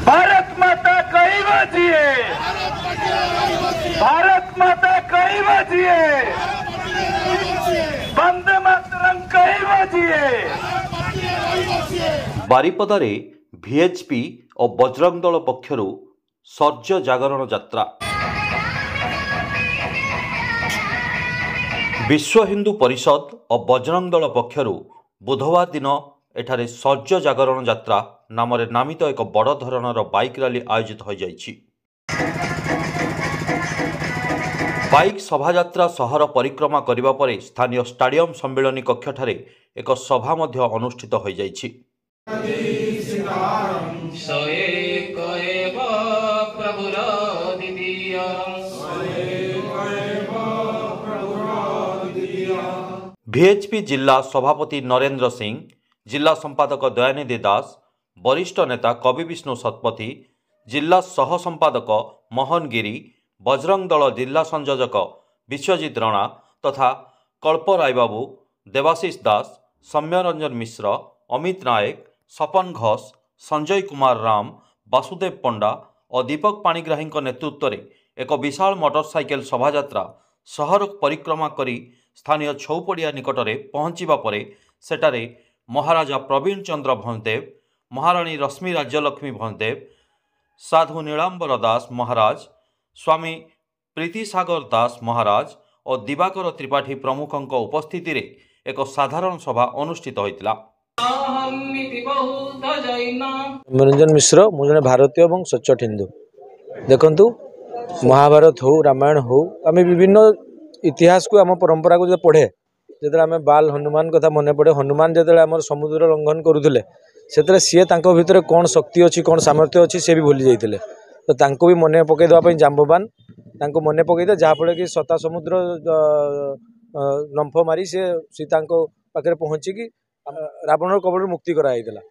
भारत माता कई बजिए, भारत माता कई बजिए, वंदे मातरम कई बजिए। बारिपदारे VHP और बजरंग दल पक्षरु सर्ज जागरण यात्रा। विश्व हिंदू परिषद और बजरंग दल पक्षरु बुधवार दिन एठारे सर्ज जागरण यात्रा नाम नामित एक बड़ धरणर बाइक रैली आयोजित हो जाइछि। बाइक शोभायात्रा शहर परिक्रमा करिबा परे स्थानीय स्टाडियम सम्मेलनी कक्ष ठारे एक सभा मध्य अनुष्ठित हो जाइछि। VHP जिला सभापति नरेंद्र सिंह, जिला संपादक दयानिधि दास, वरिष्ठ नेता कवि विष्णु शतपथी, जिला सह संपादक मोहन गिरी, बजरंग दल जिला संयोजक विश्वजित राणा तथा कल्प रायबाबू, देवाशीष दास, सौम्यरंजन मिश्र, अमित नायक, सपन घोष, संजय कुमार राम, वासुदेव पंडा और दीपक पाणिग्राही नेतृत्व में एक विशाल मोटरसाइकेल शोभायात्रा शहर परिक्रमा करी स्थानीय छौपड़िया निकटरे पहुँचवा पर सेठारे महाराजा प्रवीण चंद्र भंजदेव, महाराणी रश्मि राज्यलक्ष्मी भंजदेव, साधु नीलांबर दास महाराज, स्वामी प्रीतिसागर दास महाराज और दिवाकर त्रिपाठी प्रमुखों उपस्थिति रे एक साधारण सभा अनुष्ठित होइतिला। मनोरंजन मिश्र मु जने भारतीय और सच्चोट हिंदू। देखंतु महाभारत हो रामायण हो आम विभिन्न इतिहास को आम परंपरा को जो पढ़े जो आम बाल हनुमान कथा मन पड़े हनुमान जो आम समुद्र लंघन करुले से सी भितर कौन शक्ति अच्छी कौन सामर्थ्य अच्छी सी भी भूली जाते तो भी मन पकईदेवाई जाम्बवान मन पकईदे जहाँफल कि सता समुद्र लंफ मारी से सीता पाखे पहुँचिकी रावण कबल मुक्ति कराइला।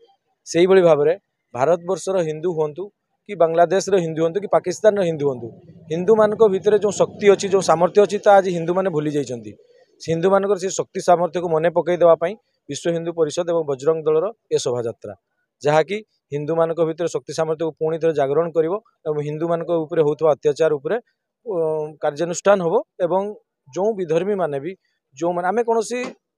से ही भाव में भारत वर्षर हिंदू हूँ कि बांग्लादेश हिंदू हूँ कि पाकिस्तान हिंदू हूँ हिंदू मान भितर जो शक्ति अच्छी जो सामर्थ्य अच्छी आज हिंदू मैंने भूली जाइए। हिंदू मान से शक्ति सामर्थ्य को मन पकईदेवाई विश्व हिंदू परिषद और बजरंग दलर ए शोभायात्रा जहाँकि हिंदू मान भितर शक्ति सामर्थ्य को पुणी थे जागरण कर हिंदू मान होता अत्याचार उपर कार्यानुष्ठान हम एवं जो विधर्मी माने भी जो माने आम कौन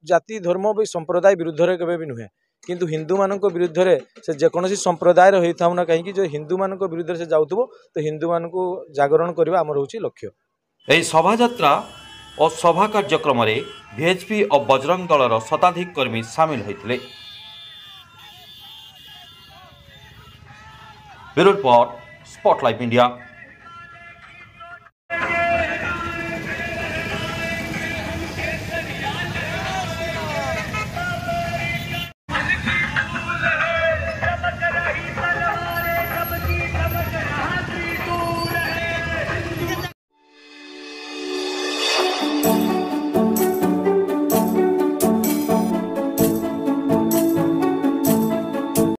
जाति धर्म भी संप्रदाय विरुद्ध केवे भी नुहे किंतु हिंदू मान विरुद्ध से जेकोसी संप्रदाय होता ना कहीं जो हिंदू मान विरुद्ध से जाऊब तो हिंदू मान को जागरण करवा आमर हूँ लक्ष्य। यह शोभायात्रा और सभा कार्यक्रम में VHP और बजरंग दलर शताधिक कर्मी सामिल होते। Bureau report, spotlight India.